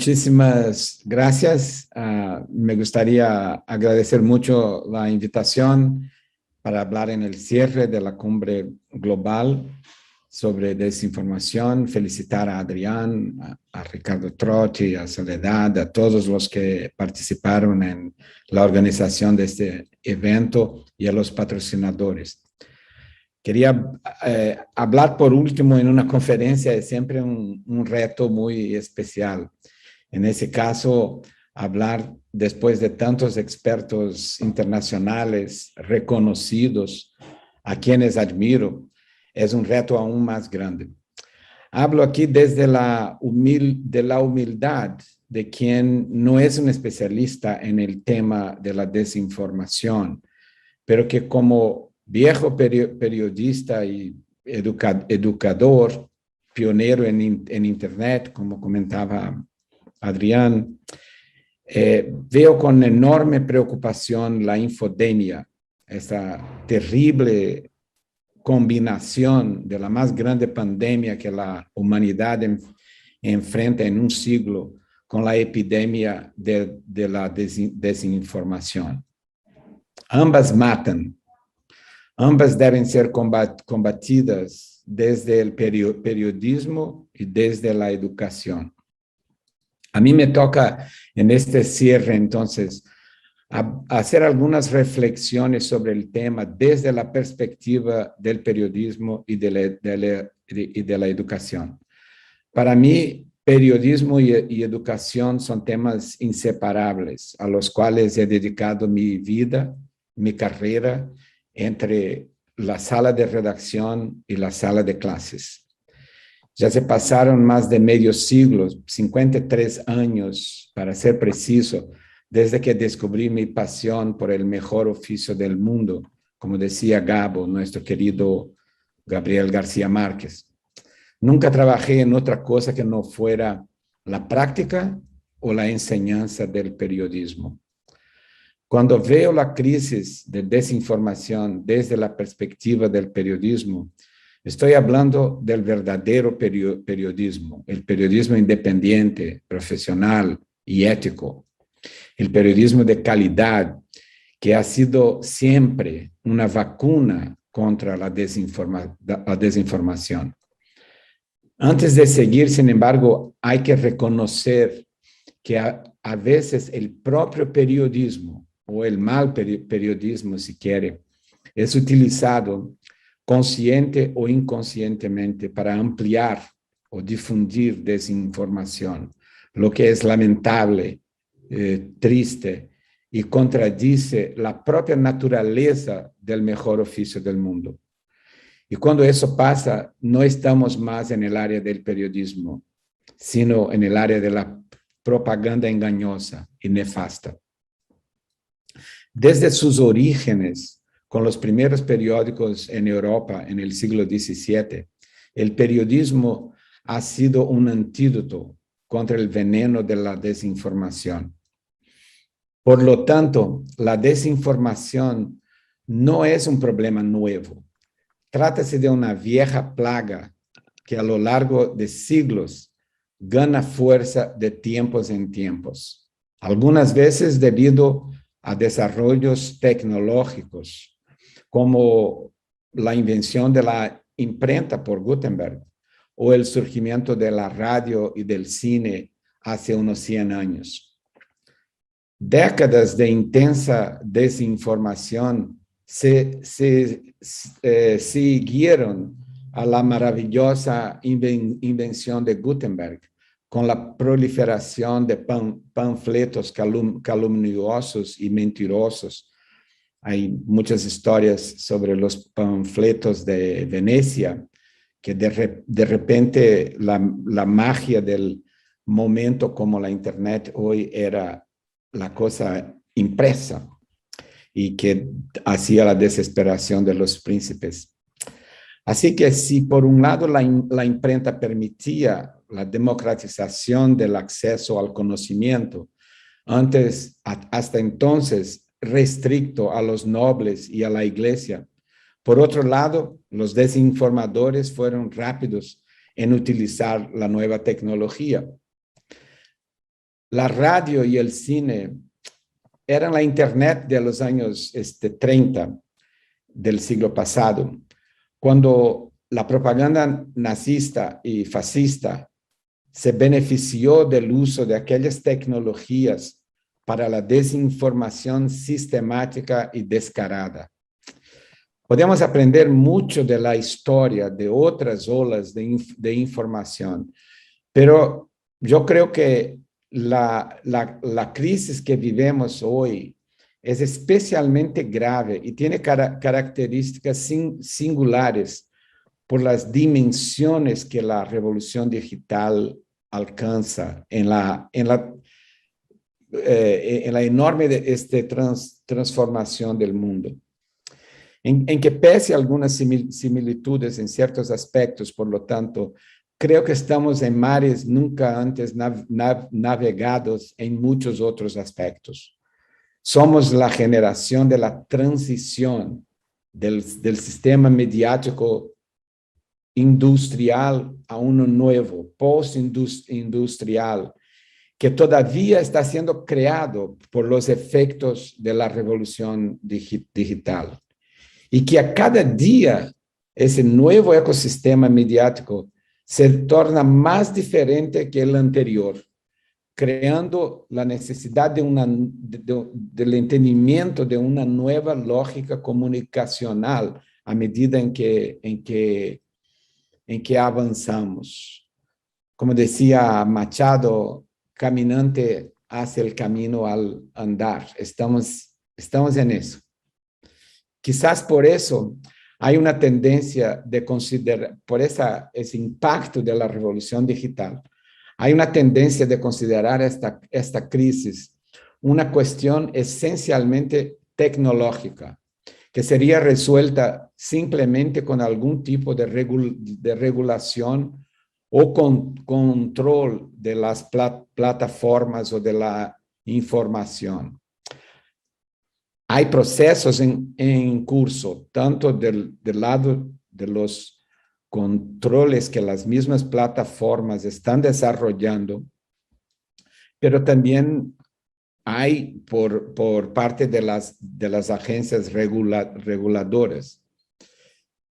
Muchísimas gracias. Me gustaría agradecer mucho la invitación para hablar en el cierre de la cumbre global sobre desinformación. Felicitar a Adrián, a Ricardo Trotti, a Soledad, a todos los que participaron en la organización de este evento y a los patrocinadores. Quería hablar por último en una conferencia, es siempre un reto muy especial. En ese caso, hablar después de tantos expertos internacionales reconocidos, a quienes admiro, es un reto aún más grande. Hablo aquí desde la humildad de quien no es un especialista en el tema de la desinformación, pero que como viejo periodista y educador, pionero en Internet, como comentaba Adrián, veo con enorme preocupación la infodemia, esta terrible combinación de la más grande pandemia que la humanidad enfrenta en un siglo con la epidemia de la desinformación. Ambas matan, ambas deben ser combatidas desde el periodismo y desde la educación. A mí me toca en este cierre, entonces, hacer algunas reflexiones sobre el tema desde la perspectiva del periodismo y de la educación. Para mí, periodismo y educación son temas inseparables, a los cuales he dedicado mi vida, mi carrera, entre la sala de redacción y la sala de clases. Ya se pasaron más de medio siglo, 53 años, para ser preciso, desde que descubrí mi pasión por el mejor oficio del mundo, como decía Gabo, nuestro querido Gabriel García Márquez. Nunca trabajé en otra cosa que no fuera la práctica o la enseñanza del periodismo. Cuando veo la crisis de desinformación desde la perspectiva del periodismo, estoy hablando del verdadero periodismo, el periodismo independiente, profesional y ético, el periodismo de calidad, que ha sido siempre una vacuna contra la desinformación. Antes de seguir, sin embargo, hay que reconocer que a veces el propio periodismo, o el mal periodismo, si quiere, es utilizado consciente o inconscientemente para ampliar o difundir desinformación, lo que es lamentable, triste y contradice la propia naturaleza del mejor oficio del mundo. Y cuando eso pasa, no estamos más en el área del periodismo, sino en el área de la propaganda engañosa y nefasta. Desde sus orígenes, con los primeros periódicos en Europa en el siglo XVII, el periodismo ha sido un antídoto contra el veneno de la desinformación. Por lo tanto, la desinformación no es un problema nuevo. Trata-se de una vieja plaga que a lo largo de siglos gana fuerza de tiempos en tiempos. Algunas veces debido a desarrollos tecnológicos, como la invención de la imprenta por Gutenberg o el surgimiento de la radio y del cine hace unos 100 años. Décadas de intensa desinformación siguieron a la maravillosa invención de Gutenberg, con la proliferación de panfletos calumniosos y mentirosos. Hay muchas historias sobre los panfletos de Venecia, que de repente la magia del momento como la Internet hoy era la cosa impresa y que hacía la desesperación de los príncipes. Así que si por un lado la imprenta permitía la democratización del acceso al conocimiento, hasta entonces restricto a los nobles y a la iglesia, por otro lado, los desinformadores fueron rápidos en utilizar la nueva tecnología. la radio y el cine eran la Internet de los años 30 del siglo pasado, cuando la propaganda nazista y fascista se benefició del uso de aquellas tecnologías para la desinformación sistemática y descarada. Podemos aprender mucho de la historia de otras olas de información, pero yo creo que la crisis que vivimos hoy es especialmente grave y tiene características singulares por las dimensiones que la revolución digital alcanza en la enorme transformación del mundo. En que pese a algunas similitudes en ciertos aspectos, por lo tanto, creo que estamos en mares nunca antes navegados en muchos otros aspectos. Somos la generación de la transición del sistema mediático industrial a uno nuevo, post-industrial, que todavía está siendo creado por los efectos de la revolución digital. Y que a cada día ese nuevo ecosistema mediático se torna más diferente que el anterior, creando la necesidad del entendimiento de una nueva lógica comunicacional a medida en que avanzamos. Como decía Machado, caminante hace el camino al andar. Estamos en eso. Quizás por eso hay una tendencia de considerar, por ese impacto de la revolución digital, hay una tendencia de considerar esta crisis una cuestión esencialmente tecnológica, que sería resuelta simplemente con algún tipo de regulación o control de las plataformas o de la información. Hay procesos en curso, tanto del lado de los controles que las mismas plataformas están desarrollando, pero también hay por parte de las agencias reguladoras.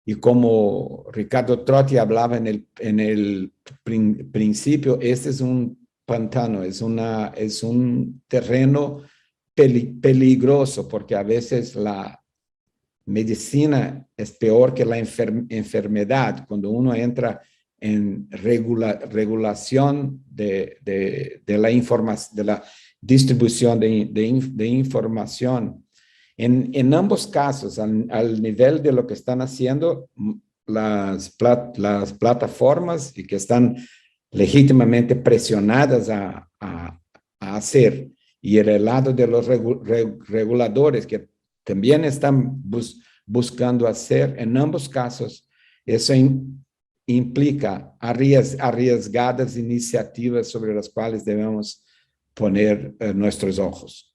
Y como Ricardo Trotti hablaba en el principio, este es un pantano, es un terreno peligroso, porque a veces la medicina es peor que la enfermedad. Cuando uno entra en regulación de la información, de la distribución de información, en ambos casos, al nivel de lo que están haciendo las plataformas y que están legítimamente presionadas a hacer, y el lado de los reguladores que también están buscando hacer, en ambos casos, eso implica arriesgadas iniciativas sobre las cuales debemos poner nuestros ojos.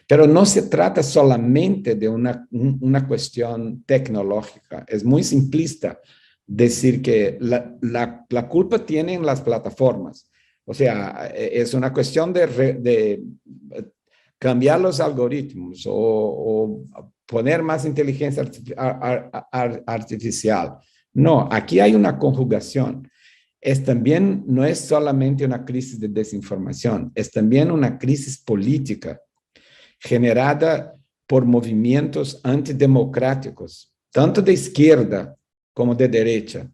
Pero no se trata solamente de una cuestión tecnológica. Es muy simplista decir que la culpa tienen las plataformas. O sea, es una cuestión de cambiar los algoritmos o poner más inteligencia artificial. No, aquí hay una conjugación. No es solamente una crisis de desinformación, es también una crisis política generada por movimientos antidemocráticos, tanto de izquierda como de derecha,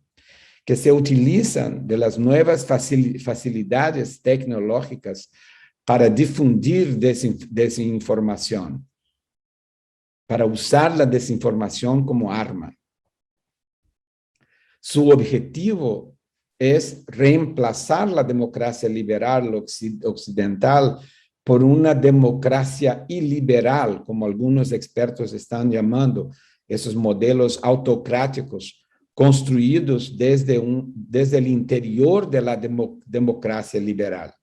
que se utilizan de las nuevas facilidades tecnológicas para difundir desinformación, para usar la desinformación como arma. Su objetivo es reemplazar la democracia liberal occidental por una democracia iliberal, como algunos expertos están llamando, esos modelos autocráticos construidos desde el interior de la democracia liberal.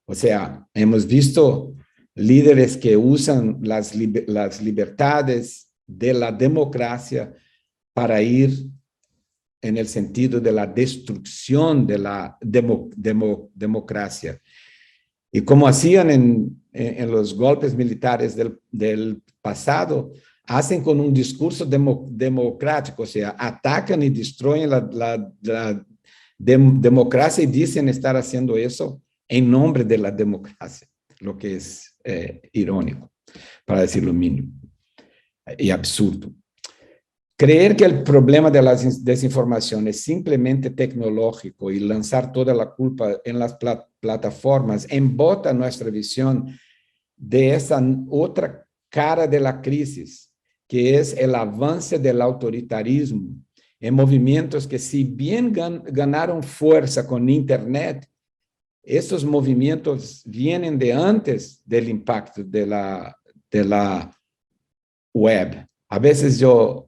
O sea, hemos visto líderes que usan las libertades de la democracia para ir en el sentido de la destrucción de la democracia. Y como hacían en los golpes militares del pasado, hacen con un discurso democrático, o sea, atacan y destruyen la democracia y dicen estar haciendo eso en nombre de la democracia, lo que es irónico, para decir lo mínimo, y absurdo. Creer que el problema de la desinformación es simplemente tecnológico y lanzar toda la culpa en las plataformas embota nuestra visión de esa otra cara de la crisis, que es el avance del autoritarismo en movimientos que, si bien ganaron fuerza con Internet, esos movimientos vienen de antes del impacto de la web. A veces yo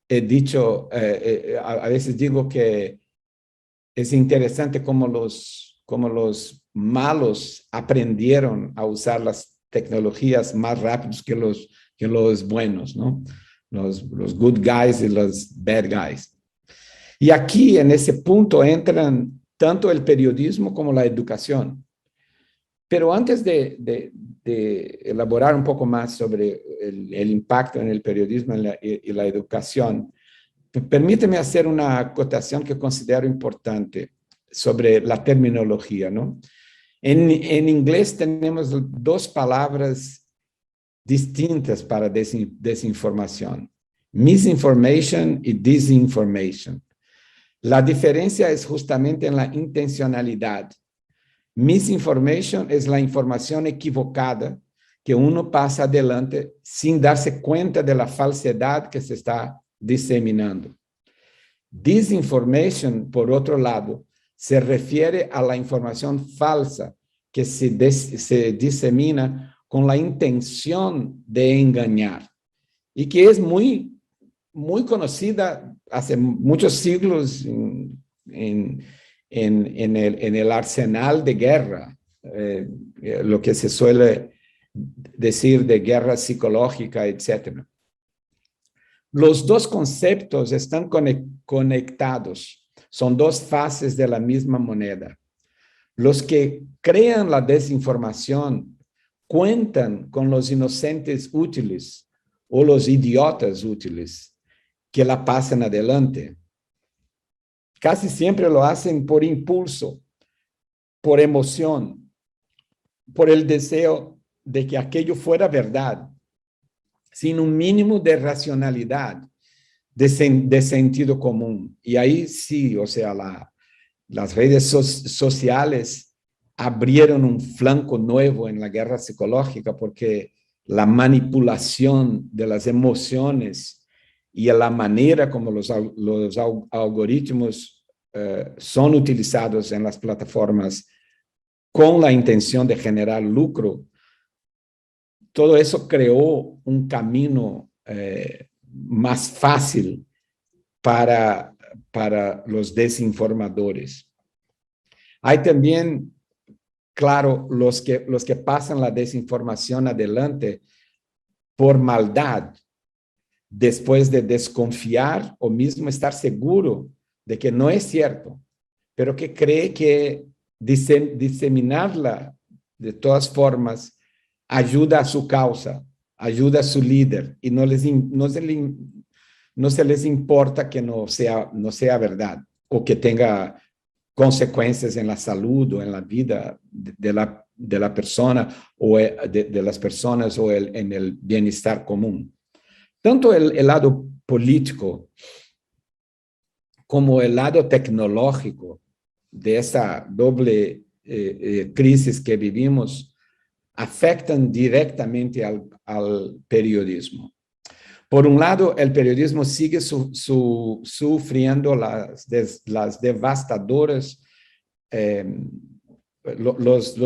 he dicho, a veces digo que es interesante cómo los malos aprendieron a usar las tecnologías más rápidos que los buenos, ¿no? Los good guys y los bad guys. Y aquí, en ese punto, entran tanto el periodismo como la educación. Pero antes de elaborar un poco más sobre el impacto en el periodismo y la educación, permíteme hacer una acotación que considero importante sobre la terminología, ¿no? En inglés tenemos dos palabras distintas para desinformación: misinformation y disinformation. La diferencia es justamente en la intencionalidad. Misinformation es la información equivocada que uno pasa adelante sin darse cuenta de la falsedad que se está diseminando. Disinformation, por otro lado, se refiere a la información falsa que se disemina con la intención de engañar y que es muy conocida hace muchos siglos en el arsenal de guerra, lo que se suele decir de guerra psicológica, etc. Los dos conceptos están conectados, son dos faces de la misma moneda. Los que crean la desinformación cuentan con los inocentes útiles o los idiotas útiles que la pasan adelante. Casi siempre lo hacen por impulso, por emoción, por el deseo de que aquello fuera verdad, sin un mínimo de racionalidad, de sentido común. Y ahí sí, o sea, las redes sociales abrieron un flanco nuevo en la guerra psicológica, porque la manipulación de las emociones y la manera como los algoritmos son utilizados en las plataformas con la intención de generar lucro, todo eso creó un camino más fácil para los desinformadores. Hay también, claro, los que pasan la desinformación adelante por maldad, después de desconfiar o mismo estar seguro de que no es cierto, pero que cree que diseminarla de todas formas ayuda a su causa, ayuda a su líder, y no se les importa que no sea verdad o que tenga consecuencias en la salud o en la vida de la persona o de las personas o en el bienestar común. Tanto el lado político como el lado tecnológico de esa doble crisis que vivimos afectan directamente al periodismo. Por un lado, el periodismo sigue sufriendo los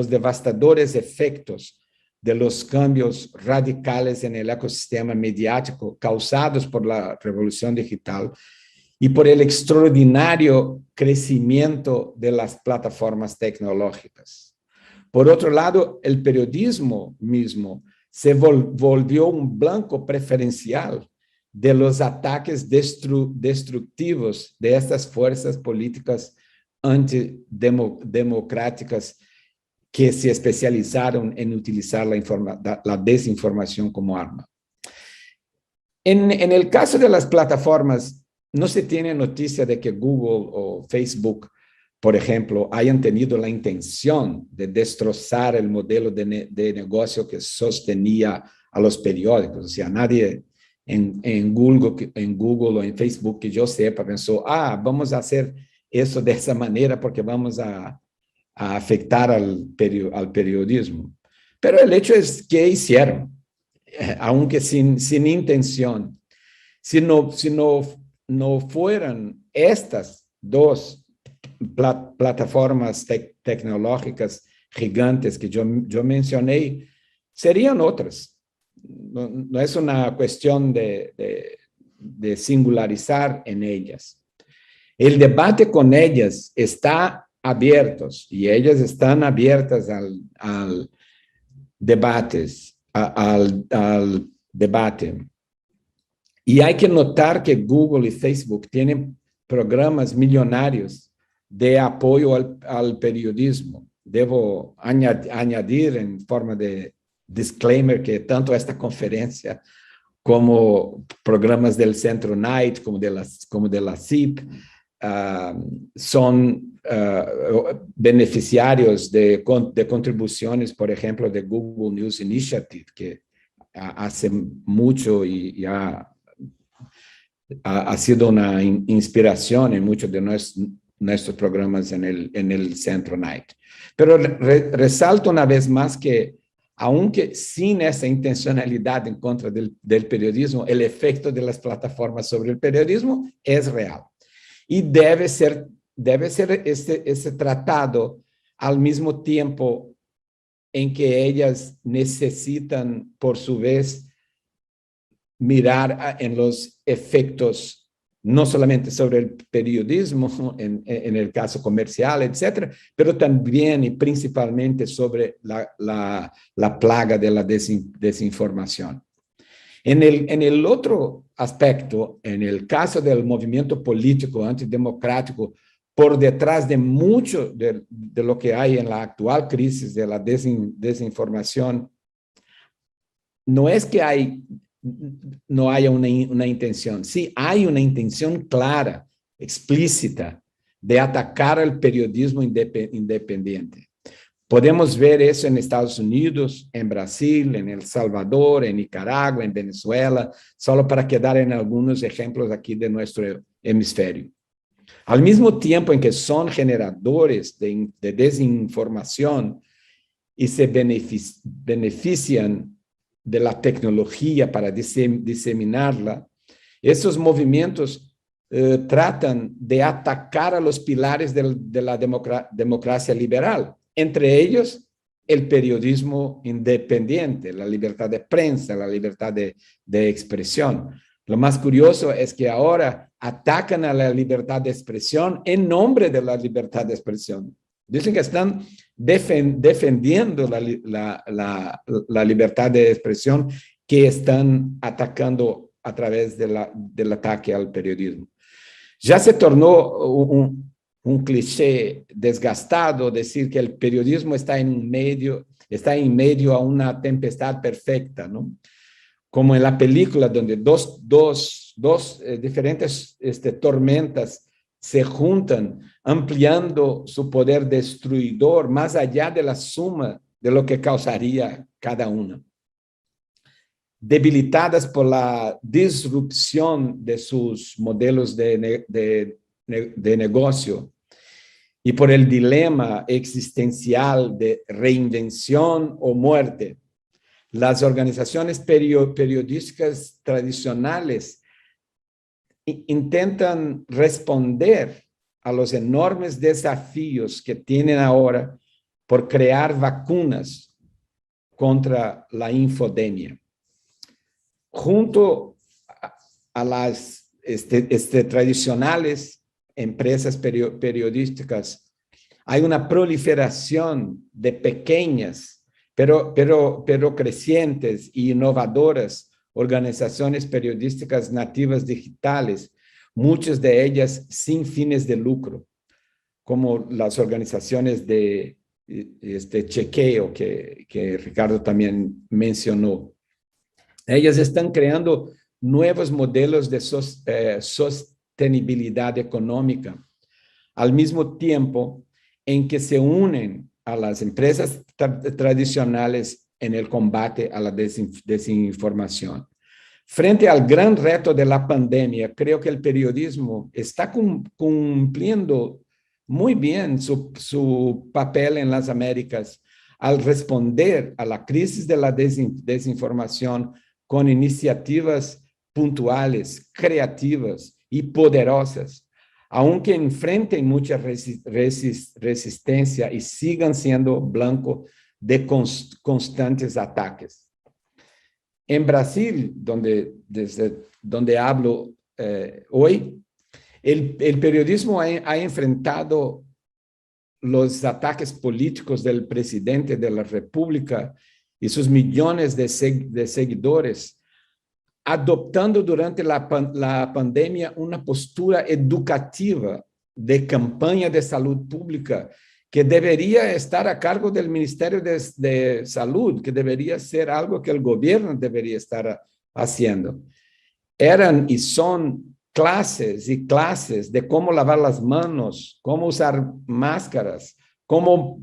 devastadores efectos de los cambios radicales en el ecosistema mediático causados por la revolución digital y por el extraordinario crecimiento de las plataformas tecnológicas. Por otro lado, el periodismo mismo se volvió un blanco preferencial de los ataques destructivos de estas fuerzas políticas antidemocráticas que se especializaron en utilizar la desinformación como arma. En el caso de las plataformas, no se tiene noticia de que Google o Facebook, por ejemplo, hayan tenido la intención de destrozar el modelo de negocio que sostenía a los periódicos. O sea, nadie en Google o en Facebook que yo sepa pensó, vamos a hacer eso de esa manera porque vamos a afectar al periodismo. Pero el hecho es que hicieron, aunque sin intención. Si no fueran estas dos plataformas tecnológicas gigantes que yo mencioné, serían otras. No es una cuestión de singularizar en ellas. El debate con ellas está abierto y ellas están abiertas al debate. Y hay que notar que Google y Facebook tienen programas millonarios de apoyo al periodismo. Debo añadir en forma de disclaimer que tanto esta conferencia como programas del Centro Knight, como de la CIP, son beneficiarios de contribuciones, por ejemplo, de Google News Initiative, que hace mucho y ha sido una inspiración en muchos de nuestros programas en el Centro Knight. Pero resalto una vez más que, aunque sin esa intencionalidad en contra del periodismo, el efecto de las plataformas sobre el periodismo es real. Y debe ser ese tratado al mismo tiempo en que ellas necesitan, por su vez, mirar en los efectos, no solamente sobre el periodismo, en el caso comercial, etcétera, pero también y principalmente sobre la plaga de la desinformación. En el otro aspecto, en el caso del movimiento político antidemocrático, por detrás de mucho de lo que hay en la actual crisis de la desinformación, no es que no haya una intención. Sí, hay una intención clara, explícita, de atacar al periodismo independiente. Podemos ver eso en Estados Unidos, en Brasil, en El Salvador, en Nicaragua, en Venezuela, solo para quedar en algunos ejemplos aquí de nuestro hemisferio. Al mismo tiempo en que son generadores de desinformación y se benefician de la tecnología para diseminarla, esos movimientos tratan de atacar a los pilares de la democracia liberal, entre ellos el periodismo independiente, la libertad de prensa, la libertad de expresión. Lo más curioso es que ahora atacan a la libertad de expresión en nombre de la libertad de expresión. Dicen que están defendiendo la libertad de expresión que están atacando a través del ataque al periodismo. Ya se tornó un cliché desgastado decir que el periodismo está en medio a una tempestad perfecta, ¿no? Como en la película donde dos diferentes tormentas se juntan, ampliando su poder destruidor más allá de la suma de lo que causaría cada una. Debilitadas por la disrupción de sus modelos de negocio y por el dilema existencial de reinvención o muerte, las organizaciones periodísticas tradicionales intentan responder a los enormes desafíos que tienen ahora por crear vacunas contra la infodemia. Junto a las tradicionales empresas periodísticas, hay una proliferación de pequeñas, pero crecientes e innovadoras organizaciones periodísticas nativas digitales, muchas de ellas sin fines de lucro, como las organizaciones de este chequeo que Ricardo también mencionó. Ellas están creando nuevos modelos de sostenibilidad económica, al mismo tiempo en que se unen a las empresas tradicionales en el combate a la desinformación. Frente al gran reto de la pandemia, creo que el periodismo está cumpliendo muy bien su papel en las Américas al responder a la crisis de la desinformación con iniciativas puntuales, creativas y poderosas, aunque enfrenten mucha resistencia y sigan siendo blanco de constantes ataques. En Brasil, desde donde hablo hoy, el periodismo ha enfrentado los ataques políticos del presidente de la República y sus millones de seguidores, adoptando durante la pandemia una postura educativa de campaña de salud pública que debería estar a cargo del Ministerio de Salud, que debería ser algo que el gobierno debería estar haciendo. Eran y son clases y clases de cómo lavar las manos, cómo usar máscaras, cómo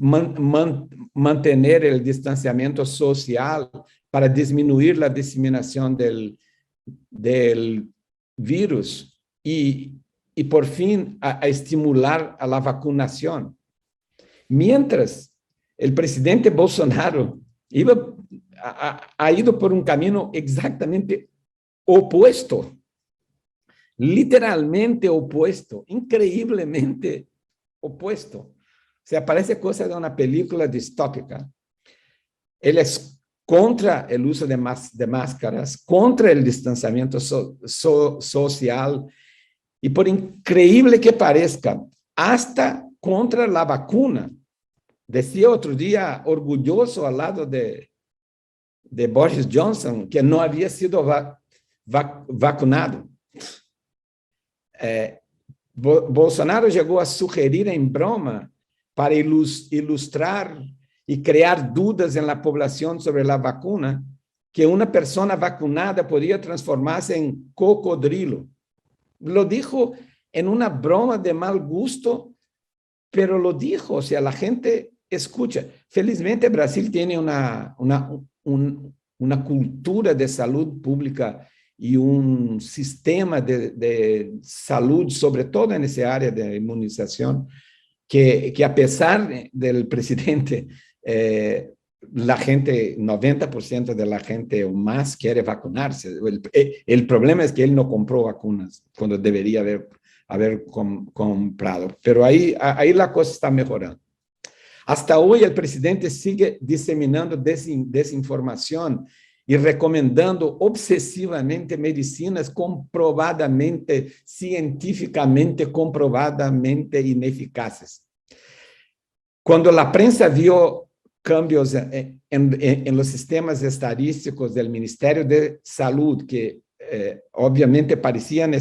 mantener el distanciamiento social para disminuir la diseminación del virus y por fin a estimular a la vacunación. Mientras el presidente Bolsonaro ha ido por un camino exactamente opuesto, literalmente opuesto, increíblemente opuesto. O sea, parece cosa de una película distópica. Él es contra el uso de máscaras, contra el distanciamiento social y, por increíble que parezca, hasta contra la vacuna. Decía otro día, orgulloso al lado de Boris Johnson, que no había sido vacunado. Bolsonaro llegó a sugerir en broma para ilustrar y crear dudas en la población sobre la vacuna, que una persona vacunada podía transformarse en cocodrilo. Lo dijo en una broma de mal gusto, pero lo dijo, o sea, la gente escucha. Felizmente Brasil tiene una cultura de salud pública y un sistema de salud, sobre todo en esa área de inmunización, que a pesar del presidente, la gente, 90% de la gente o más quiere vacunarse. El problema es que él no compró vacunas cuando debería haber comprado. Pero ahí la cosa está mejorando. Hasta hoy el presidente sigue diseminando desinformación y recomendando obsesivamente medicinas comprobadamente, científicamente comprobadamente ineficaces. Cuando la prensa vio cambios en los sistemas estadísticos del Ministerio de Salud, que obviamente parecían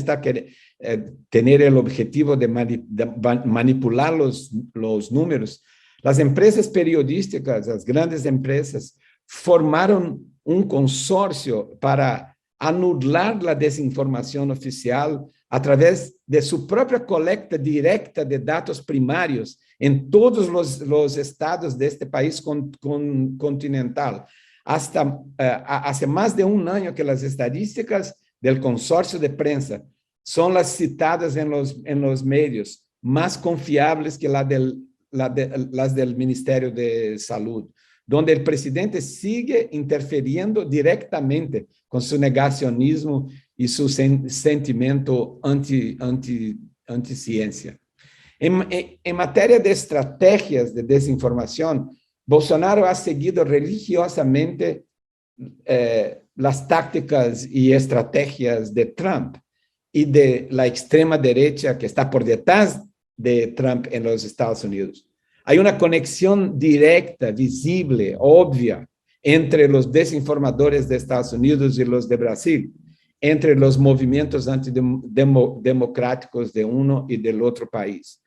tener el objetivo de manipular los números, las empresas periodísticas, las grandes empresas, formaron un consorcio para anular la desinformación oficial a través de su propia colecta directa de datos primarios en todos los estados de este país continental. Hasta hace más de un año que las estadísticas del consorcio de prensa son las citadas en los medios, más confiables que las del Ministerio de Salud, donde el presidente sigue interfiriendo directamente con su negacionismo y su sentimiento anti-ciencia. En materia de estrategias de desinformación, Bolsonaro ha seguido religiosamente las tácticas y estrategias de Trump y de la extrema derecha que está por detrás de Trump en los Estados Unidos. Hay una conexión directa, visible, obvia, entre los desinformadores de Estados Unidos y los de Brasil, entre los movimientos antidemocráticos de uno y del otro país.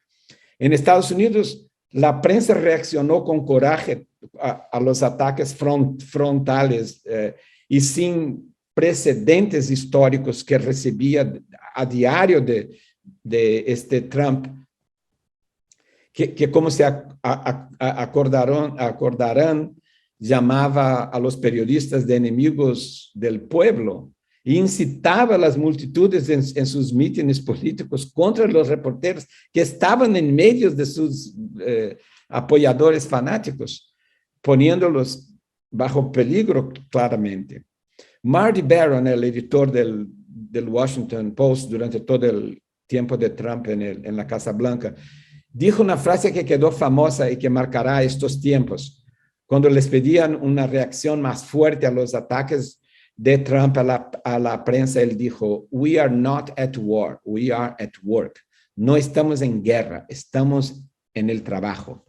En Estados Unidos, La prensa reaccionó con coraje a los ataques frontales y sin precedentes históricos que recibía a diario de este Trump, que como se acordarán, llamaba a los periodistas de enemigos del pueblo e incitaba a las multitudes en sus mítines políticos contra los reporteros que estaban en medio de sus apoyadores fanáticos, poniéndolos bajo peligro claramente. Marty Baron, el editor del Washington Post durante todo el tiempo de Trump en la Casa Blanca, dijo una frase que quedó famosa y que marcará estos tiempos. Cuando les pedían una reacción más fuerte a los ataques de Trump a la prensa, él dijo, "We are not at war, we are at work." No estamos en guerra, estamos en el trabajo.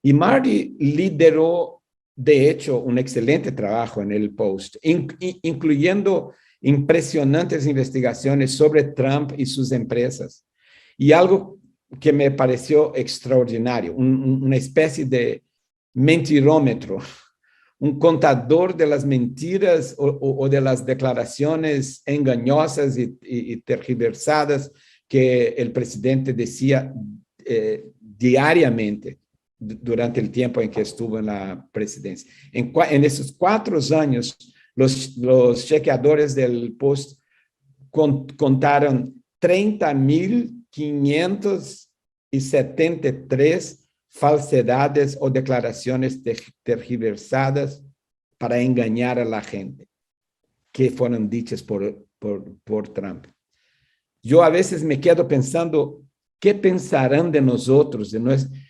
Y Marty lideró, de hecho, un excelente trabajo en el Post, incluyendo impresionantes investigaciones sobre Trump y sus empresas. Y algo que me pareció extraordinario, una especie de mentirómetro, un contador de las mentiras o de las declaraciones engañosas y tergiversadas que el presidente decía diariamente durante el tiempo en que estuvo en la presidencia. En esos 4 años, los chequeadores del Post contaron 30.573 falsedades o declaraciones tergiversadas para engañar a la gente que fueron dichas por Trump. Yo a veces me quedo pensando, ¿qué pensarán de nosotros, de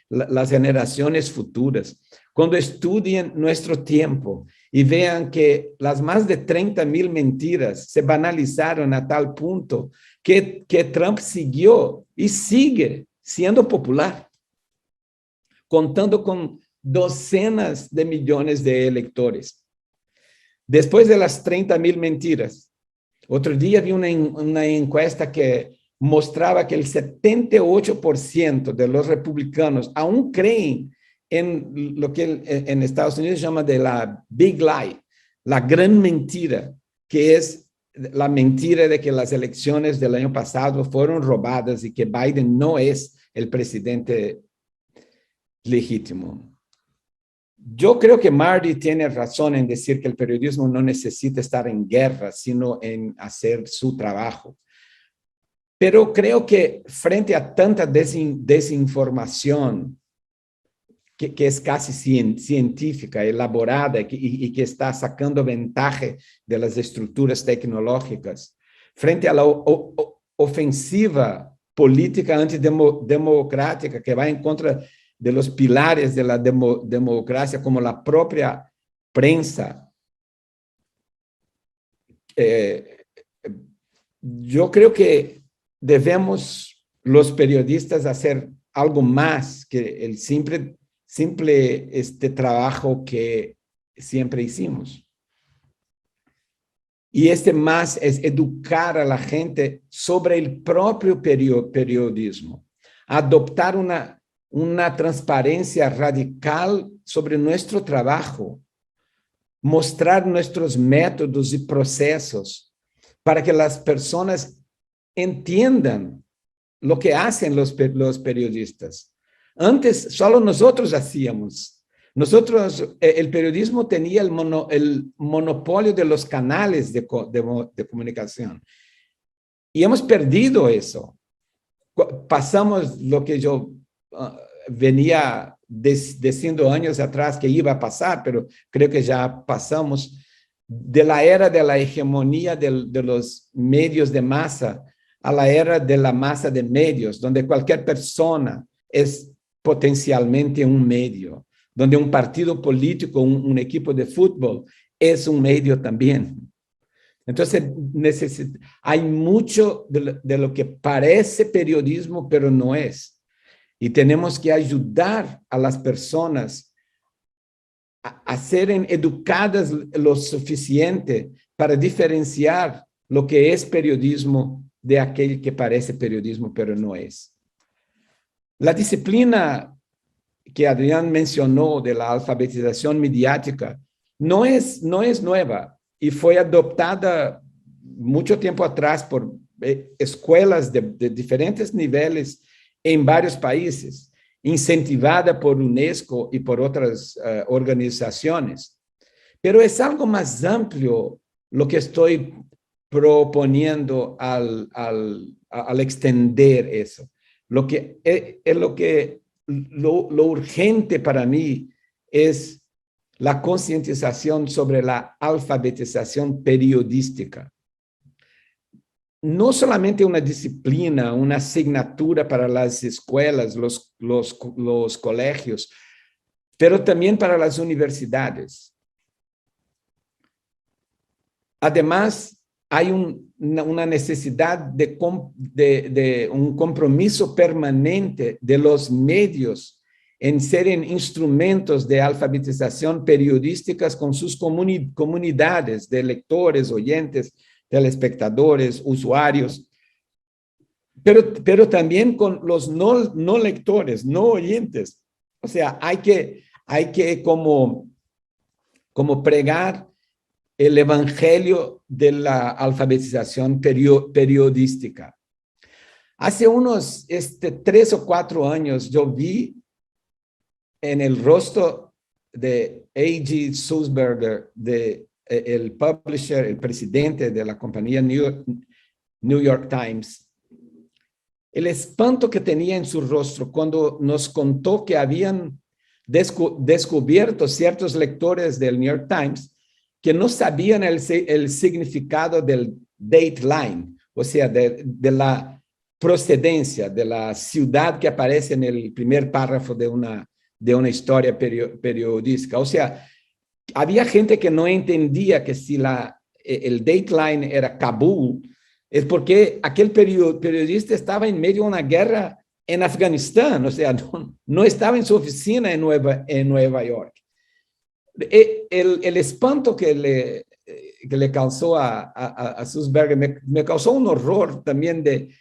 las generaciones futuras, cuando estudien nuestro tiempo y vean que las más de 30.000 mentiras se banalizaron a tal punto que Trump siguió y sigue siendo popular, contando con docenas de millones de electores? Después de las 30.000 mentiras, otro día vi una encuesta que mostraba que el 78% de los republicanos aún creen en lo que en Estados Unidos se llama de la big lie, la gran mentira, que es la mentira de que las elecciones del año pasado fueron robadas y que Biden no es el presidente legítimo. Yo creo que Marty tiene razón en decir que el periodismo no necesita estar en guerra, sino en hacer su trabajo. Pero creo que frente a tanta desinformación que es casi científica, elaborada y que está sacando ventaja de las estructuras tecnológicas, frente a la ofensiva política antidemocrática que va en contra de los pilares de la democracia, como la propia prensa, yo creo que debemos los periodistas hacer algo más que el simple trabajo que siempre hicimos. Y más es educar a la gente sobre el propio periodismo, adoptar una transparencia radical sobre nuestro trabajo, mostrar nuestros métodos y procesos para que las personas entiendan lo que hacen los periodistas. Antes solo nosotros hacíamos. El periodismo tenía el monopolio de los canales de comunicación. Y hemos perdido eso. Pasamos lo que yo venía diciendo años atrás que iba a pasar, pero creo que ya pasamos de la era de la hegemonía de los medios de masa a la era de la masa de medios, donde cualquier persona es potencialmente un medio, donde un partido político, un equipo de fútbol es un medio también. Entonces, hay mucho de lo que parece periodismo, pero no es. Y tenemos que ayudar a las personas a ser educadas lo suficiente para diferenciar lo que es periodismo de aquel que parece periodismo, pero no es. La disciplina que Adrián mencionó de la alfabetización mediática no es nueva y fue adoptada mucho tiempo atrás por escuelas de diferentes niveles en varios países, incentivada por UNESCO y por otras organizaciones. Pero es algo más amplio lo que estoy proponiendo al extender eso. Lo urgente para mí es la concientización sobre la alfabetización periodística. No solamente una disciplina, una asignatura para las escuelas, los colegios, pero también para las universidades. Además, hay una necesidad de un compromiso permanente de los medios en ser instrumentos de alfabetización periodísticas con sus comunidades de lectores, oyentes, telespectadores, usuarios, pero también con los no lectores, no oyentes. O sea, hay que como pregar el evangelio de la alfabetización periodística. Hace unos 3 o 4 años yo vi en el rostro de A.G. Sulzberger, el publisher, el presidente de la compañía New York Times, el espanto que tenía en su rostro cuando nos contó que habían descubierto ciertos lectores del New York Times que no sabían el significado del dateline, o sea, de la procedencia, de la ciudad que aparece en el primer párrafo de una historia periodística. O sea, había gente que no entendía que si el dateline era Kabul, es porque aquel periodista estaba en medio de una guerra en Afganistán, o sea, no estaba en su oficina en Nueva York. El espanto que le causó a Sulzberger me causó un horror también de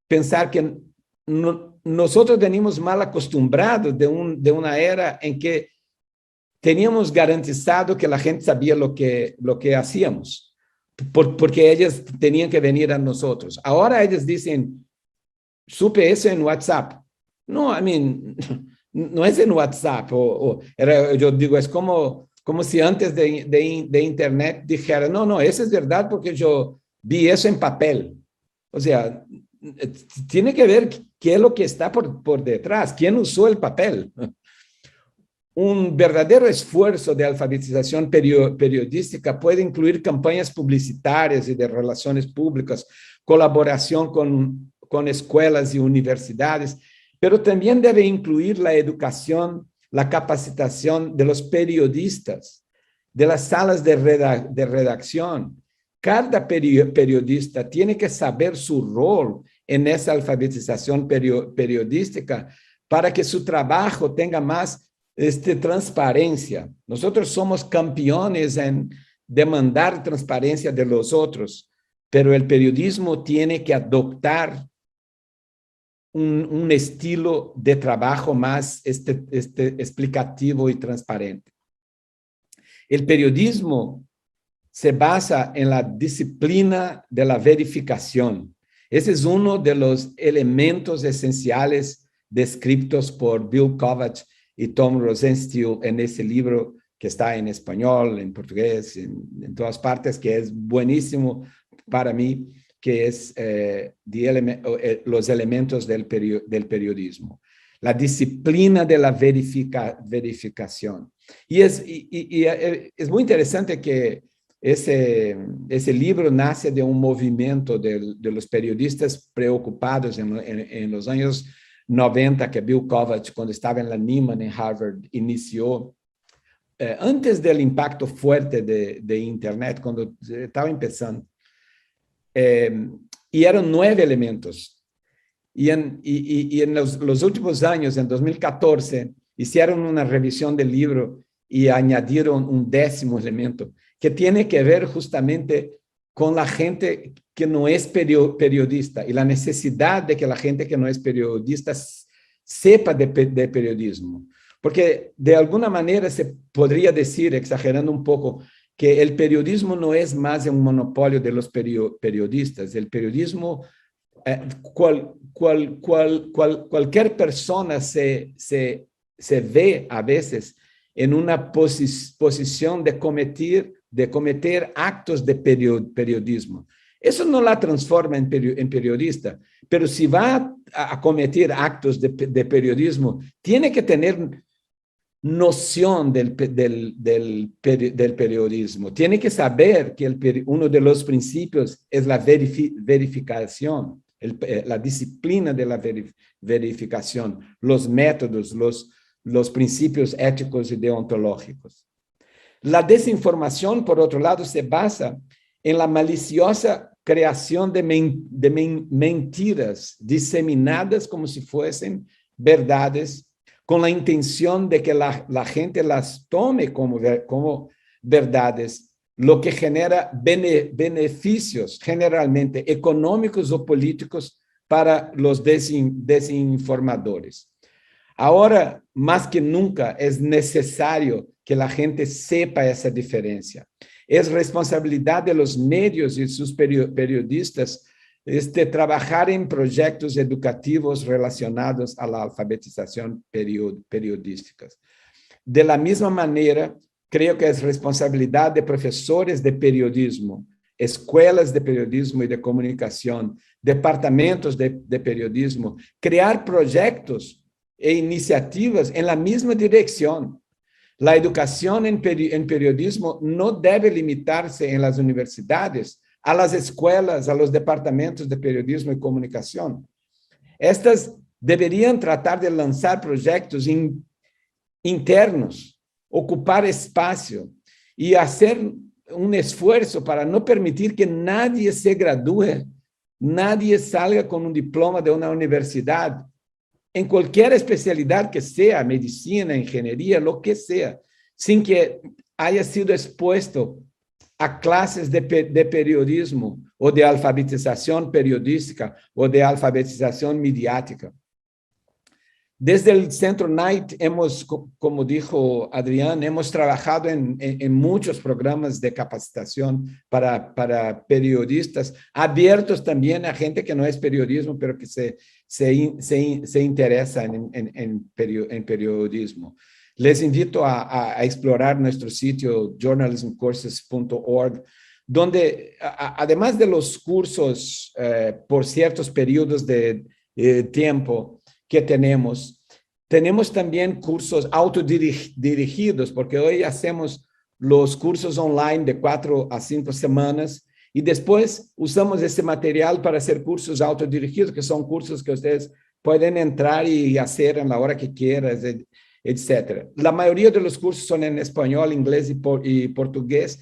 pensar que nosotros venimos mal acostumbrados de una era en que teníamos garantizado que la gente sabía lo que hacíamos, porque ellas tenían que venir a nosotros. Ahora ellas dicen, supe eso en WhatsApp. No, no es en WhatsApp. Yo digo, es como si antes de Internet dijera, no, eso es verdad porque yo vi eso en papel. O sea, tiene que ver qué es lo que está por detrás, quién usó el papel. Un verdadero esfuerzo de alfabetización periodística puede incluir campañas publicitarias y de relaciones públicas, colaboración con escuelas y universidades, pero también debe incluir la educación, la capacitación de los periodistas, de las salas de redacción. Cada periodista tiene que saber su rol en esa alfabetización periodística para que su trabajo tenga más transparencia. Nosotros somos campeones en demandar transparencia de los otros, pero el periodismo tiene que adoptar un estilo de trabajo más explicativo y transparente. El periodismo se basa en la disciplina de la verificación. Ese es uno de los elementos esenciales descritos por Bill Kovacs y Tom Rosenstiel en ese libro que está en español, en portugués, en todas partes, que es buenísimo para mí, que es los elementos del periodismo. La disciplina de la verificación. Y es muy interesante que ese libro nace de un movimiento de los periodistas preocupados en los años 90, que Bill Kovacs, cuando estaba en la Nieman en Harvard, inició, antes del impacto fuerte de Internet, cuando estaba empezando. Y eran 9 elementos. Y en los últimos años, en 2014, hicieron una revisión del libro y añadieron un 10º elemento, que tiene que ver justamente con la gente que no es periodista y la necesidad de que la gente que no es periodista sepa de periodismo. Porque de alguna manera se podría decir, exagerando un poco, que el periodismo no es más un monopolio de los periodistas. El periodismo, cualquier persona se ve a veces en una posición de cometer actos de periodismo. Eso no la transforma en periodista, pero si va a cometer actos de periodismo, tiene que tener noción del periodismo. Tiene que saber que uno de los principios es la verificación, la disciplina de la verificación, los métodos, los principios éticos y deontológicos. La desinformación, por otro lado, se basa en la maliciosa creación de mentiras diseminadas como si fuesen verdades, con la intención de que la gente las tome como verdades, lo que genera beneficios generalmente económicos o políticos para los desinformadores. Ahora, más que nunca, es necesario que la gente sepa esa diferencia. Es responsabilidad de los medios y sus periodistas trabajar en proyectos educativos relacionados a la alfabetización periodística. De la misma manera, creo que es responsabilidad de profesores de periodismo, escuelas de periodismo y de comunicación, departamentos de periodismo, crear proyectos e iniciativas en la misma dirección. La educación en periodismo no debe limitarse en las universidades, a las escuelas, a los departamentos de periodismo y comunicación. Estas deberían tratar de lanzar proyectos internos, ocupar espacio y hacer un esfuerzo para no permitir que nadie se gradúe, nadie salga con un diploma de una universidad, en cualquier especialidad que sea, medicina, ingeniería, lo que sea, sin que haya sido expuesto a clases de periodismo o de alfabetización periodística o de alfabetización mediática. Desde el Centro Knight hemos, como dijo Adrián, hemos trabajado en muchos programas de capacitación para periodistas, abiertos también a gente que no es periodismo, pero que se interesa en periodismo. Les invito a explorar nuestro sitio journalismcourses.org, donde además de los cursos por ciertos periodos de tiempo que tenemos también cursos autodirigidos, porque hoy hacemos los cursos online de 4 a 5 semanas y después usamos ese material para hacer cursos autodirigidos, que son cursos que ustedes pueden entrar y hacer en la hora que quieran, etc. La mayoría de los cursos son en español, inglés y portugués,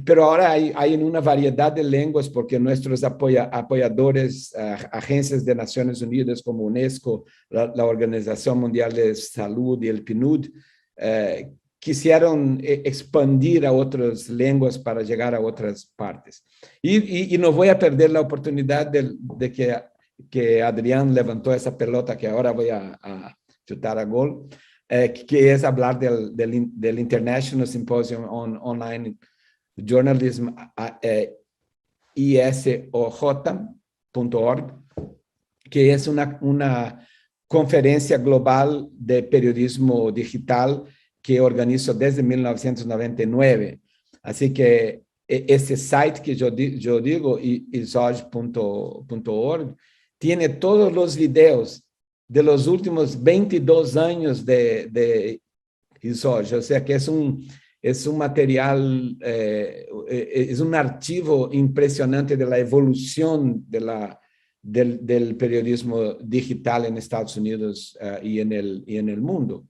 pero ahora hay en una variedad de lenguas porque nuestros apoyadores, agencias de Naciones Unidas como UNESCO, la Organización Mundial de Salud y el PNUD, quisieron expandir a otras lenguas para llegar a otras partes. Y no voy a perder la oportunidad de que Adrián levantó esa pelota que ahora voy a chutar a gol, que es hablar del International Symposium on Online Journalism, isoj.org, que es una conferencia global de periodismo digital que organizo desde 1999. Así que ese site que yo digo, isoj.org, tiene todos los videos de los últimos 22 años de ISOJ, o sea que es un material, es un archivo impresionante de la evolución del periodismo digital en Estados Unidos y en el mundo.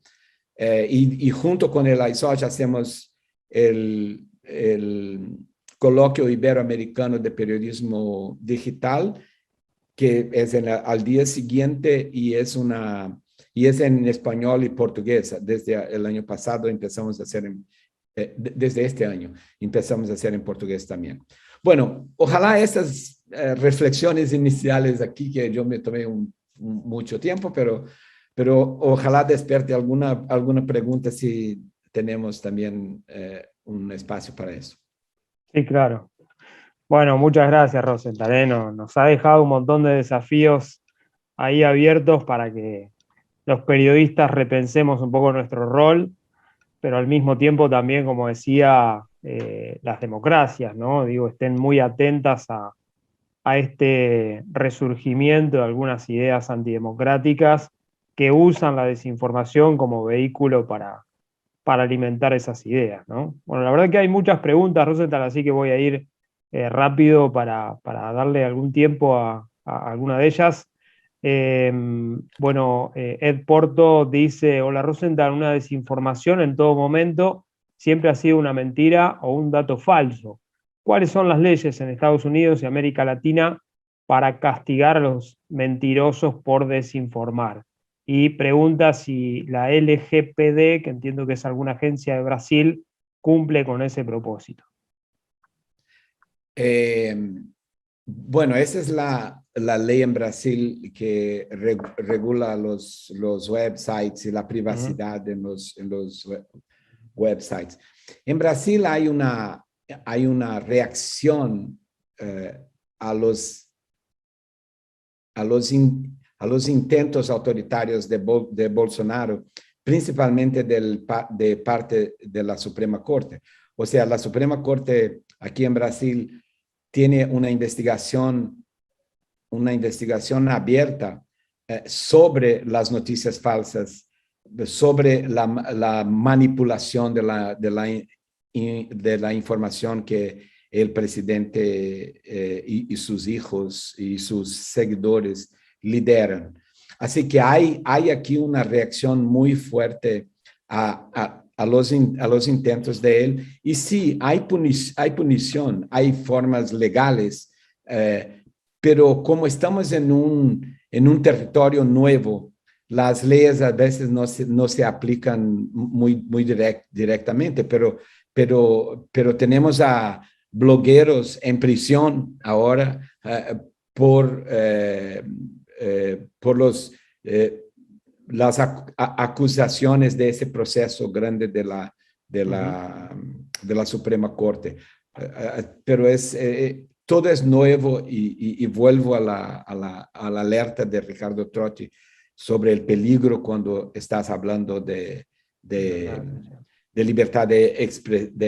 Y junto con el ISOJ hacemos el Coloquio Iberoamericano de Periodismo Digital, que es al día siguiente y es en español y portugués. Desde el año pasado empezamos a hacer desde este año empezamos a hacer en portugués también. Bueno, ojalá estas reflexiones iniciales aquí, que yo me tomé mucho tiempo, pero pero ojalá despierte alguna pregunta si tenemos también un espacio para eso. Sí, claro. Bueno, muchas gracias, Rosenthal, ¿eh? Nos ha dejado un montón de desafíos ahí abiertos para que los periodistas repensemos un poco nuestro rol, pero al mismo tiempo también, como decía, las democracias, ¿no? Digo, estén muy atentas a este resurgimiento de algunas ideas antidemocráticas que usan la desinformación como vehículo para alimentar esas ideas, ¿no? Bueno, la verdad que hay muchas preguntas, Rosenthal, así que voy a ir rápido para darle algún tiempo a alguna de ellas. Ed Porto dice, hola Rosenthal, una desinformación en todo momento siempre ha sido una mentira o un dato falso. ¿Cuáles son las leyes en Estados Unidos y América Latina para castigar a los mentirosos por desinformar? Y pregunta si la LGPD, que entiendo que es alguna agencia de Brasil, cumple con ese propósito. Bueno, esa es la ley en Brasil que regula los websites y la privacidad en los websites. En Brasil hay una reacción a los intentos autoritarios de Bolsonaro, principalmente de parte de la Suprema Corte. O sea, la Suprema Corte aquí en Brasil tiene una investigación abierta sobre las noticias falsas, sobre la manipulación de la información que el presidente y sus hijos y sus seguidores lideran. Así que hay aquí una reacción muy fuerte a los intentos de él. Y sí, hay punición, hay formas legales, pero como estamos en un territorio nuevo, las leyes a veces no se aplican muy directamente, pero tenemos a blogueros en prisión ahora por las acusaciones de ese proceso grande de la Suprema Corte. Pero todo es nuevo y vuelvo a la alerta de Ricardo Trotti sobre el peligro cuando estás hablando de libertad de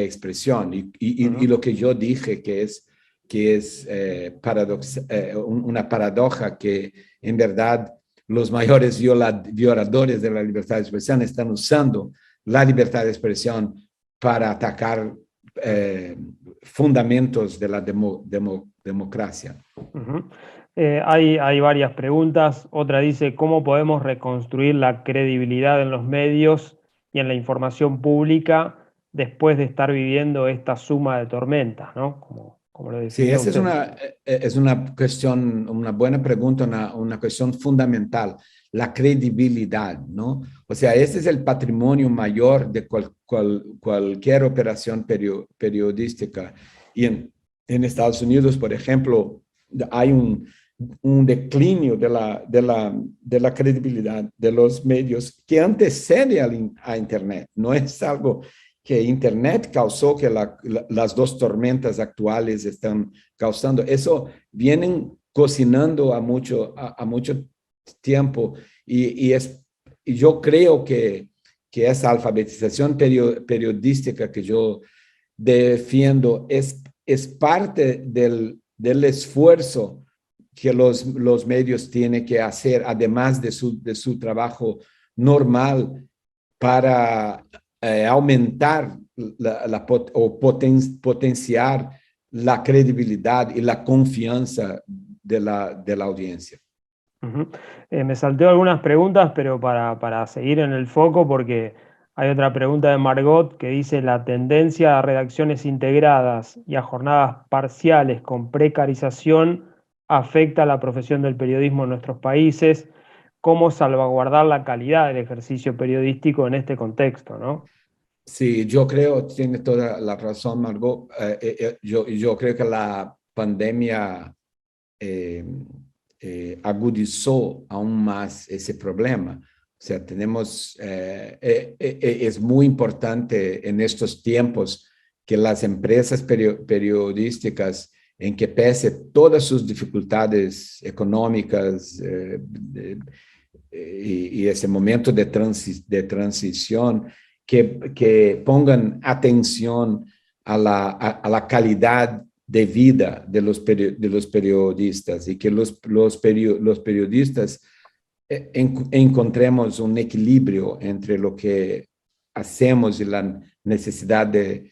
expresión. Y lo que yo dije que es una paradoja que en verdad los mayores violadores de la libertad de expresión están usando la libertad de expresión para atacar fundamentos de la democracia. Hay varias preguntas. Otra dice, ¿cómo podemos reconstruir la credibilidad en los medios y en la información pública después de estar viviendo esta suma de tormentas, ¿no? Como lo Sí, definió esa usted. es una cuestión, una buena pregunta, una cuestión fundamental, la credibilidad, ¿no? O sea, ese es el patrimonio mayor de cualquier operación periodística. Y en Estados Unidos, por ejemplo, hay un declinio de la credibilidad de los medios que antecede a Internet. No es algo que Internet causó, que las dos tormentas actuales están causando. Eso vienen cocinando a mucho tiempo y yo creo que esa alfabetización periodística que yo defiendo es parte del esfuerzo que los medios tienen que hacer, además de su trabajo normal, para aumentar o potenciar la credibilidad y la confianza de la audiencia. Me salteo algunas preguntas, pero para seguir en el foco, porque hay otra pregunta de Margot que dice, la tendencia a redacciones integradas y a jornadas parciales con precarización afecta a la profesión del periodismo en nuestros países. ¿Cómo salvaguardar la calidad del ejercicio periodístico en este contexto, ¿no? Sí, yo creo, tiene toda la razón, Margot. Yo creo que la pandemia agudizó aún más ese problema. O sea, es muy importante en estos tiempos que las empresas periodísticas, en que pese todas sus dificultades económicas y ese momento de transición, que pongan atención a la calidad de vida de los periodistas y que los periodistas encontremos un equilibrio entre lo que hacemos y la necesidad de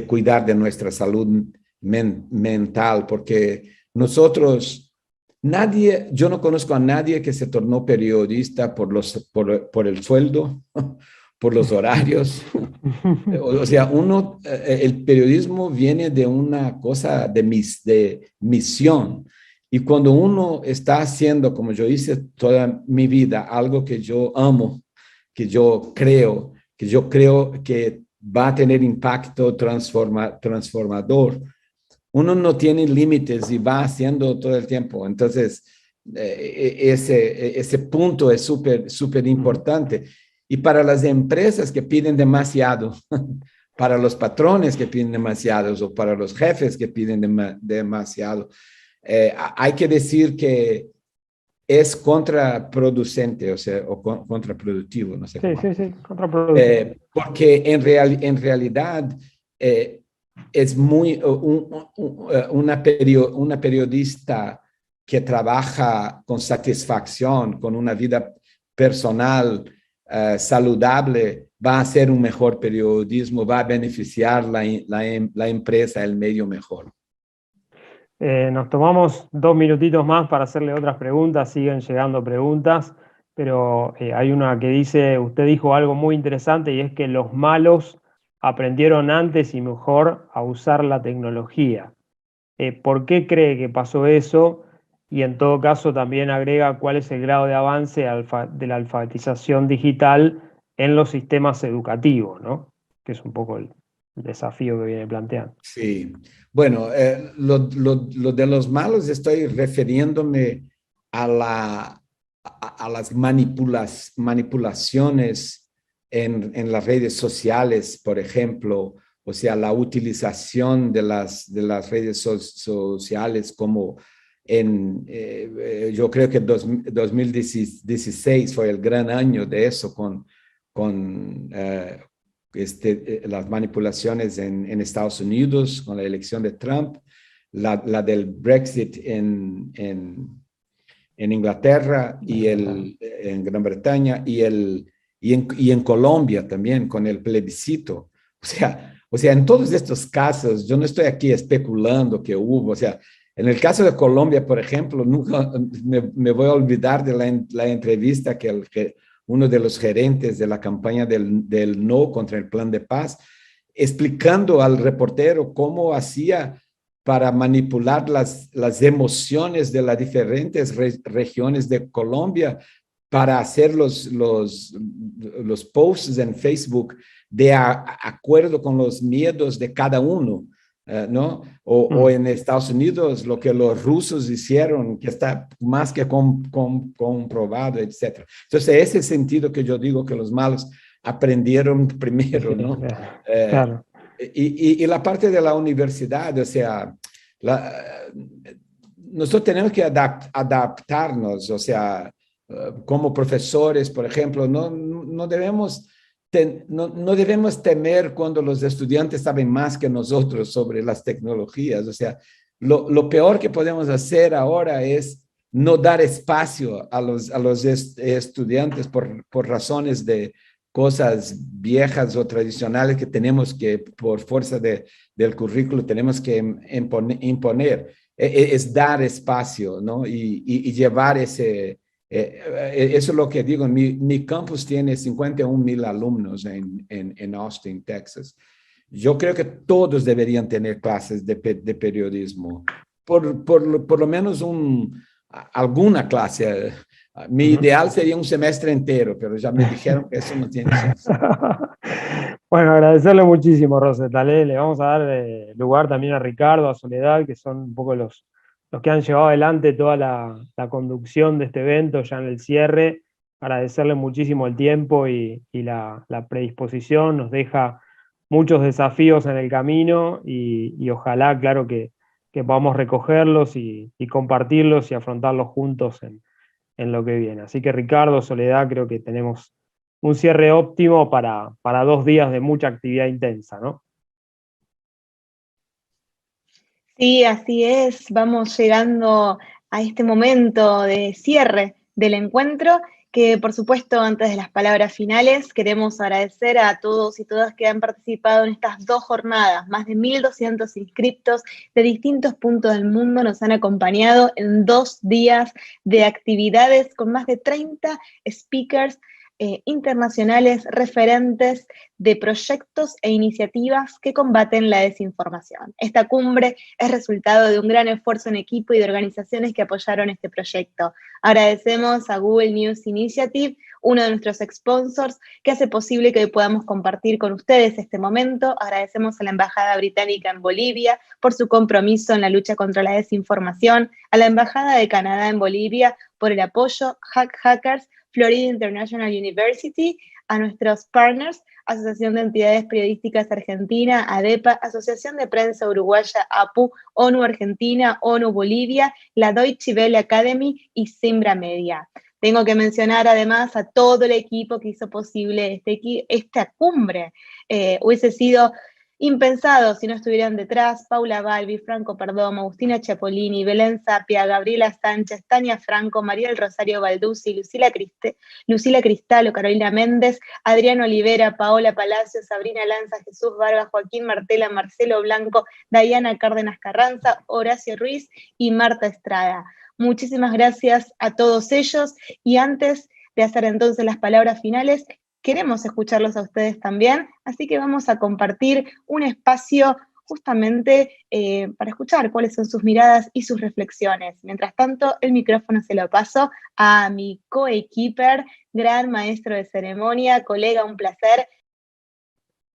cuidar de nuestra salud mental, porque nosotros, yo no conozco a nadie que se tornó periodista por el sueldo, por los horarios. O sea, el periodismo viene de una cosa de misión. Y cuando uno está haciendo, como yo hice toda mi vida, algo que yo amo, que yo creo que va a tener impacto transformador, uno no tiene límites y va haciendo todo el tiempo. Entonces, ese punto es súper importante. Y para las empresas que piden demasiado, para los patrones que piden demasiados o para los jefes que piden demasiado, hay que decir que es contraproducente, o sea, o contraproductivo, no sé cómo. Sí, contraproductivo. Porque en realidad es una periodista que trabaja con satisfacción, con una vida personal saludable, va a hacer un mejor periodismo, va a beneficiar la empresa, el medio mejor. Nos tomamos 2 minutitos más para hacerle otras preguntas, siguen llegando preguntas, pero hay una que dice, usted dijo algo muy interesante y es que los malos aprendieron antes y mejor a usar la tecnología. ¿Por qué cree que pasó eso? Y en todo caso también agrega cuál es el grado de avance de la alfabetización digital en los sistemas educativos, ¿no? Que es un poco el desafío que viene planteando. Sí, bueno, lo de los malos estoy refiriéndome a las manipulaciones en las redes sociales, por ejemplo, o sea, la utilización de las redes sociales como yo creo que 2016 fue el gran año de eso con las manipulaciones en Estados Unidos con la elección de Trump, la del Brexit en Inglaterra y en Gran Bretaña y en Colombia también con el plebiscito. O sea, en todos estos casos, yo no estoy aquí especulando que hubo, o sea, en el caso de Colombia, por ejemplo, nunca me voy a olvidar de la entrevista que uno de los gerentes de la campaña del no contra el plan de paz, explicando al reportero cómo hacía para manipular las emociones de las diferentes regiones de Colombia para hacer los posts en Facebook de acuerdo con los miedos de cada uno. ¿No? O en Estados Unidos, lo que los rusos hicieron, que está más que comprobado, etc. Entonces, ese sentido que yo digo que los malos aprendieron primero, ¿no? Claro. Y la parte de la universidad, o sea, nosotros tenemos que adaptarnos, o sea, como profesores, por ejemplo, no debemos temer cuando los estudiantes saben más que nosotros sobre las tecnologías. O sea, lo peor que podemos hacer ahora es no dar espacio a los estudiantes por razones de cosas viejas o tradicionales que tenemos que, por fuerza del currículo, tenemos que imponer. Es dar espacio, ¿no? Y llevar ese... eso es lo que digo, mi campus tiene 51,000 alumnos en Austin, Texas. Yo creo que todos deberían tener clases de periodismo, por lo menos alguna clase. Mi ideal sería un semestre entero, pero ya me dijeron que eso no tiene chance. Bueno, agradecerle muchísimo, Rosetta. Le vamos a dar lugar también a Ricardo, a Soledad, que son un poco los que han llevado adelante toda la conducción de este evento ya en el cierre. agradecerle muchísimo el tiempo y la predisposición. Nos deja muchos desafíos en el camino y ojalá, claro, que podamos recogerlos y compartirlos y afrontarlos juntos en lo que viene. Así que Ricardo, Soledad, creo que tenemos un cierre óptimo para 2 días de mucha actividad intensa, ¿no? Sí, así es. Vamos llegando a este momento de cierre del encuentro, que por supuesto, antes de las palabras finales, queremos agradecer a todos y todas que han participado en estas 2 jornadas. Más de 1.200 inscriptos de distintos puntos del mundo nos han acompañado en 2 días de actividades con más de 30 speakers internacionales referentes de proyectos e iniciativas que combaten la desinformación. Esta cumbre es resultado de un gran esfuerzo en equipo y de organizaciones que apoyaron este proyecto. Agradecemos a Google News Initiative, uno de nuestros sponsors, que hace posible que hoy podamos compartir con ustedes este momento. Agradecemos a la Embajada Británica en Bolivia por su compromiso en la lucha contra la desinformación, a la Embajada de Canadá en Bolivia por el apoyo, Hackers, Florida International University, a nuestros partners, Asociación de Entidades Periodísticas Argentina, ADEPA, Asociación de Prensa Uruguaya, APU, ONU Argentina, ONU Bolivia, la Deutsche Welle Academy y Simbra Media. Tengo que mencionar además a todo el equipo que hizo posible esta cumbre. Hubiese sido impensado si no estuvieran detrás Paula Balbi, Franco Perdomo, Agustina Ciapolini, Belén Zapia, Gabriela Sánchez, Tania Franco, Mariel Rosario Balduzzi, Lucila Cristal o Carolina Méndez, Adriano Olivera, Paola Palacio, Sabrina Lanza, Jesús Vargas, Joaquín Martela, Marcelo Blanco, Dayana Cárdenas Carranza, Horacio Ruiz y Marta Estrada. Muchísimas gracias a todos ellos y antes de hacer entonces las palabras finales, queremos escucharlos a ustedes también, así que vamos a compartir un espacio justamente para escuchar cuáles son sus miradas y sus reflexiones. Mientras tanto, el micrófono se lo paso a mi coequiper, gran maestro de ceremonia, colega, un placer.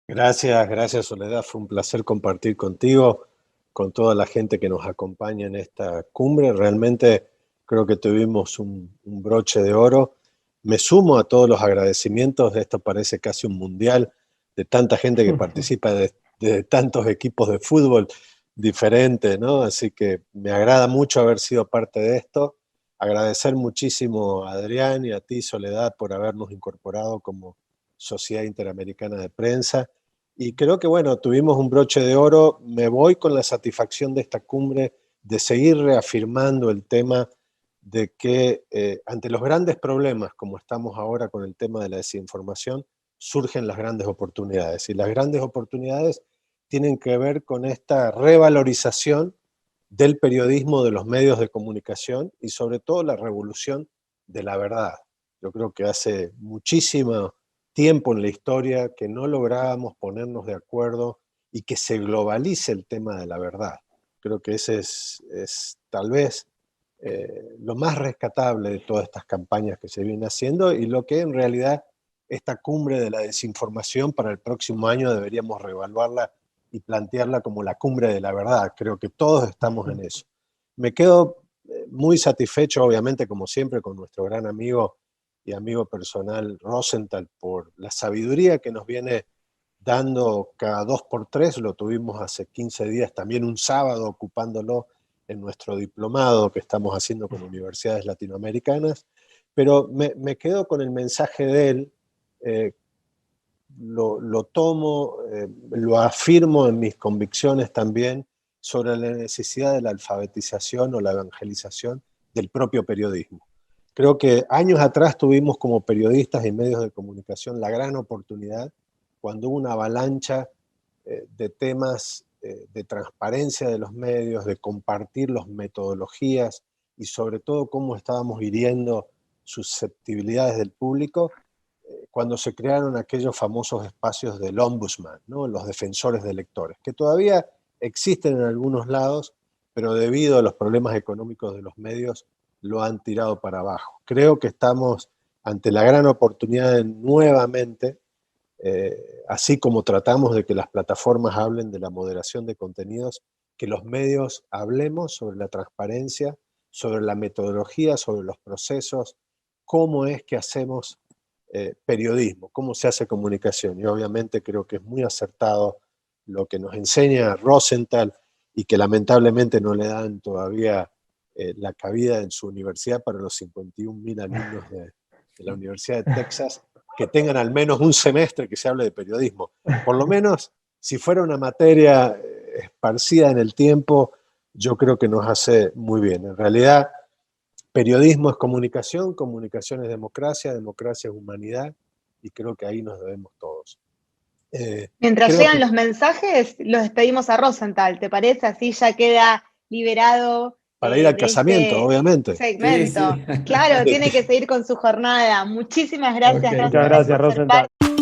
Gracias Soledad, fue un placer compartir contigo, con toda la gente que nos acompaña en esta cumbre. Realmente creo que tuvimos un broche de oro. Me sumo a todos los agradecimientos, esto parece casi un mundial, de tanta gente que participa de tantos equipos de fútbol diferentes, ¿no? Así que me agrada mucho haber sido parte de esto. Agradecer muchísimo a Adrián y a ti, Soledad, por habernos incorporado como Sociedad Interamericana de Prensa. Y creo que, bueno, tuvimos un broche de oro. Me voy con la satisfacción de esta cumbre de seguir reafirmando el tema de que ante los grandes problemas, como estamos ahora con el tema de la desinformación, surgen las grandes oportunidades. Y las grandes oportunidades tienen que ver con esta revalorización del periodismo, de los medios de comunicación y sobre todo la revolución de la verdad. Yo creo que hace muchísimo tiempo en la historia que no lográbamos ponernos de acuerdo y que se globalice el tema de la verdad. Creo que ese es tal vez lo más rescatable de todas estas campañas que se vienen haciendo y lo que en realidad esta cumbre de la desinformación para el próximo año deberíamos reevaluarla y plantearla como la cumbre de la verdad. Creo que todos estamos en eso. Me quedo muy satisfecho, obviamente, como siempre, con nuestro gran amigo y amigo personal Rosenthal por la sabiduría que nos viene dando cada 2x3. Lo tuvimos hace 15 días, también un sábado ocupándolo en nuestro diplomado que estamos haciendo con universidades latinoamericanas, pero me quedo con el mensaje de él, lo tomo, lo afirmo en mis convicciones también sobre la necesidad de la alfabetización o la evangelización del propio periodismo. Creo que años atrás tuvimos como periodistas y medios de comunicación la gran oportunidad cuando hubo una avalancha de temas de transparencia de los medios, de compartir las metodologías y sobre todo cómo estábamos hiriendo susceptibilidades del público, cuando se crearon aquellos famosos espacios del ombudsman, ¿no? Los defensores de lectores, que todavía existen en algunos lados, pero debido a los problemas económicos de los medios lo han tirado para abajo. Creo que estamos ante la gran oportunidad de nuevamente, así como tratamos de que las plataformas hablen de la moderación de contenidos, que los medios hablemos sobre la transparencia, sobre la metodología, sobre los procesos cómo es que hacemos periodismo, cómo se hace comunicación. Y obviamente creo que es muy acertado lo que nos enseña Rosenthal y que lamentablemente no le dan todavía la cabida en su universidad para los 51.000 alumnos de la Universidad de Texas, que tengan al menos un semestre que se hable de periodismo. Por lo menos, si fuera una materia esparcida en el tiempo, yo creo que nos hace muy bien. En realidad, periodismo es comunicación, comunicación es democracia, democracia es humanidad, y creo que ahí nos debemos todos. Mientras llegan los mensajes, los despedimos a Rosenthal, ¿te parece? Así ya queda liberado. Para ir al casamiento, obviamente. Segmento. Sí, sí. Claro, tiene que seguir con su jornada. Muchísimas gracias, Ok. Rosenthal, Muchas gracias, por ser Rosenthal. parte